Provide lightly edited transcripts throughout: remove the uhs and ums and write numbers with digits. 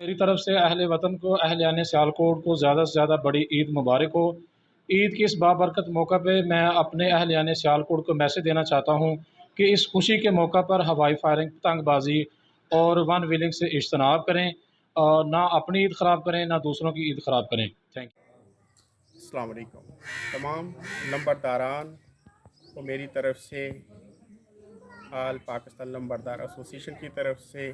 میری طرف سے اہل وطن کو، اہلیان سیالکوٹ کو زیادہ سے زیادہ بڑی عید مبارک ہو۔ عید کی اس بابرکت موقع پہ میں اپنے اہلیان سیالکوٹ کو میسج دینا چاہتا ہوں کہ اس خوشی کے موقع پر ہوائی فائرنگ، پتنگ بازی اور ون ویلنگ سے اجتناب کریں، اور نہ اپنی عید خراب کریں نہ دوسروں کی عید خراب کریں۔ Thank you. السلام علیکم تمام لمبرداران کو میری طرف سے، آل پاکستان لمبردار ایسوسیشن کی طرف سے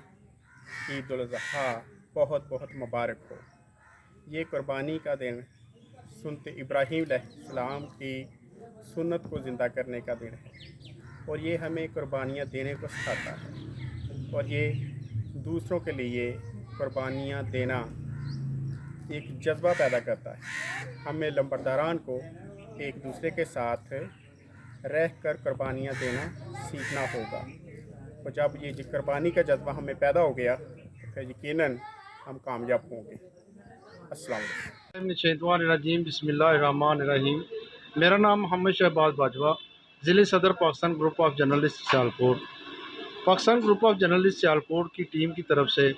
عید الاضحیٰ بہت بہت مبارک ہو۔ یہ قربانی کا دن سنت ابراہیم علیہ السلام کی سنت کو زندہ کرنے کا دن ہے، اور یہ ہمیں قربانیاں دینے کو سکھاتا ہے، اور یہ دوسروں کے لیے قربانیاں دینا ایک جذبہ پیدا کرتا ہے۔ ہمیں لمبرداران کو ایک دوسرے کے ساتھ رہ کر قربانیاں دینا سیکھنا ہوگا، اور جب یہ قربانی کا جذبہ ہمیں پیدا ہو گیا تو پھر یقیناً ہم کامیاب ہوں گے۔ السلام علیکم۔ شیطان الرجیم، بسم اللہ الرحمن الرحیم۔ میرا نام محمد شہباز باجوہ، ضلع صدر Pakistan group of journalist Sialkot. Pakistan group of journalist Sialkot کی ٹیم کی طرف سے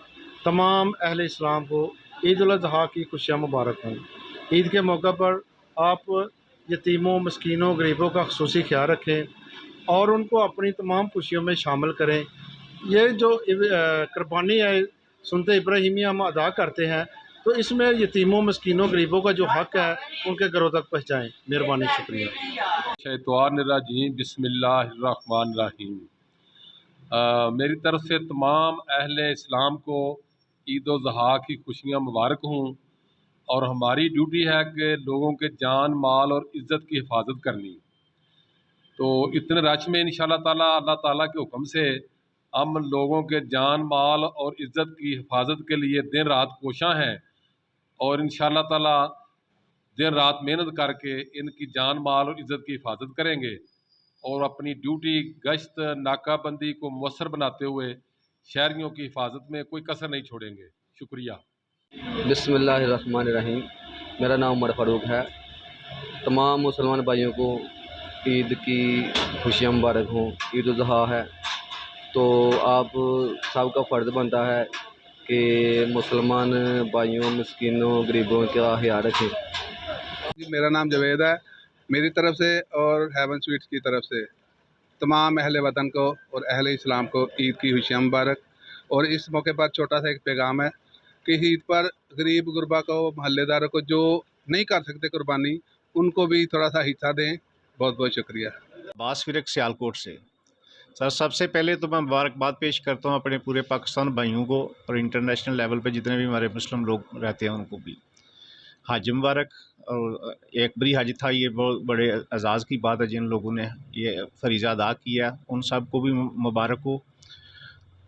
تمام اہل اسلام کو عید الاضحیٰ کی خوشیاں مبارک ہوں۔ عید کے موقع پر آپ یتیموں، مسکینوں، غریبوں کا خصوصی خیال رکھیں اور ان کو اپنی تمام خوشیوں میں شامل کریں۔ یہ جو قربانی ہے سنت ابراہیمیہ ہم ادا کرتے ہیں، تو اس میں یتیموں، مسکینوں، غریبوں کا جو حق ہے ان کے گھروں تک پہنچائیں۔ مہربانی، شکریہ۔ شیطان الرجیم، بسم اللہ الرحمن الرحیم۔ میری طرف سے تمام اہل اسلام کو عید الاضحیٰ کی خوشیاں مبارک ہوں، اور ہماری ڈیوٹی ہے کہ لوگوں کے جان، مال اور عزت کی حفاظت کرنی۔ تو اتنے رش میں انشاءاللہ تعالیٰ، اللہ تعالیٰ کے حکم سے ہم لوگوں کے جان، مال اور عزت کی حفاظت کے لیے دن رات کوشاں ہیں، اور انشاءاللہ تعالیٰ دن رات محنت کر کے ان کی جان، مال اور عزت کی حفاظت کریں گے، اور اپنی ڈیوٹی، گشت، ناکہ بندی کو مؤثر بناتے ہوئے شہریوں کی حفاظت میں کوئی کسر نہیں چھوڑیں گے۔ شکریہ۔ بسم اللہ الرحمن الرحیم۔ میرا نام عمر فاروق ہے۔ تمام مسلمان بھائیوں کو عید کی خوشیاں مبارک ہوں۔ عید الاضحیٰ ہے تو آپ سب کا فرض بنتا ہے کہ مسلمان بھائیوں، مسکینوں، غریبوں کا خیال رکھیں۔ میرا نام جوید ہے۔ میری طرف سے اور ہیون سویٹس کی طرف سے تمام اہل وطن کو اور اہل اسلام کو عید کی خوشیاں مبارک۔ اور اس موقع پر چھوٹا سا ایک پیغام ہے کہ عید پر غریب غربا کو، محلے داروں کو جو نہیں کر سکتے قربانی، ان کو بھی تھوڑا سا حصہ دیں۔ بہت بہت شکریہ۔ عباس فرق سیالکوٹ سے۔ سر، سب سے پہلے تو میں مبارکباد پیش کرتا ہوں اپنے پورے پاکستان بھائیوں کو، اور انٹرنیشنل لیول پہ جتنے بھی ہمارے مسلم لوگ رہتے ہیں ان کو بھی حج مبارک۔ اور ایک بری حج تھا، یہ بہت بڑے اعزاز کی بات ہے جن لوگوں نے یہ فریضہ ادا کیا، ان سب کو بھی مبارک ہو۔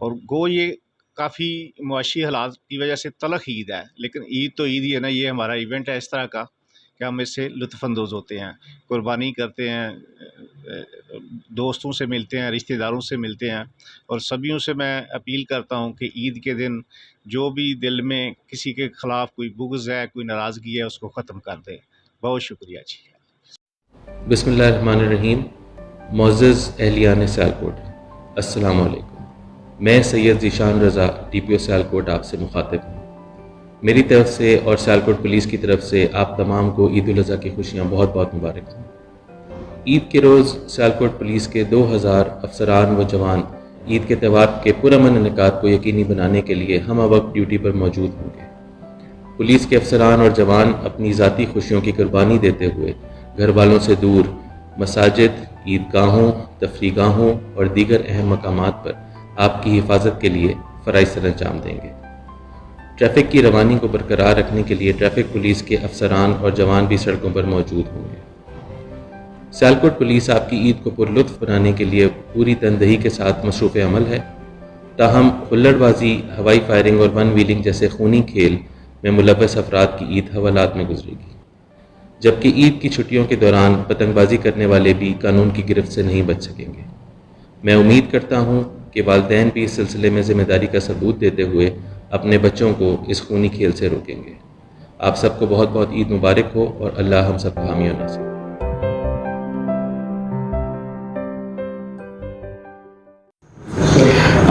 اور گو یہ کافی معاشی حالات کی وجہ سے تلخ عید ہے، لیکن عید تو عید ہی ہے نا، یہ ہمارا ایونٹ ہے اس طرح کا کہ ہم اس سے لطف اندوز ہوتے ہیں، قربانی کرتے ہیں، دوستوں سے ملتے ہیں، رشتہ داروں سے ملتے ہیں، اور سبھیوں سے میں اپیل کرتا ہوں کہ عید کے دن جو بھی دل میں کسی کے خلاف کوئی بغض ہے، کوئی ناراضگی ہے، اس کو ختم کر دیں۔ بہت شکریہ جی۔ بسم اللہ الرحمن الرحیم۔ معزز اہلیان سیالکوٹ، السلام علیکم۔ میں سید ذیشان رضا، ڈی پی او سیالکوٹ آپ سے مخاطب ہوں۔ میری طرف سے اور سیالکوٹ پولیس کی طرف سے آپ تمام کو عید الاضحیٰ کی خوشیاں بہت بہت مبارک ہوں۔ عید کے روز سیالکوٹ پولیس کے 2000 افسران و جوان عید کے تہوار کے پرامن انعقاد کو یقینی بنانے کے لیے ہم وقت ڈیوٹی پر موجود ہوں گے۔ پولیس کے افسران اور جوان اپنی ذاتی خوشیوں کی قربانی دیتے ہوئے گھر والوں سے دور مساجد، عیدگاہوں، تفریح گاہوں اور دیگر اہم مقامات پر آپ کی حفاظت کے لیے فرائض سر انجام دیں گے۔ ٹریفک کی روانی کو برقرار رکھنے کے لیے ٹریفک پولیس کے افسران اور جوان بھی سڑکوں پر موجود ہوں گے۔ سیالکوٹ پولیس آپ کی عید کو پرلطف بنانے کے لیے پوری تندہی کے ساتھ مصروف عمل ہے، تاہم ہلڑ بازی، ہوائی فائرنگ اور ون ویلنگ جیسے خونی کھیل میں ملوث افراد کی عید حوالات میں گزرے گی، جبکہ عید کی چھٹیوں کے دوران پتنگ بازی کرنے والے بھی قانون کی گرفت سے نہیں بچ سکیں گے۔ میں امید کرتا ہوں کہ والدین بھی اس سلسلے میں ذمہ داری کا ثبوت دیتے ہوئے اپنے بچوں کو اس خونی کھیل سے روکیں گے۔ آپ سب کو بہت بہت عید مبارک ہو، اور اللہ ہم سب کو حامی و ناصر۔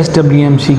SWMC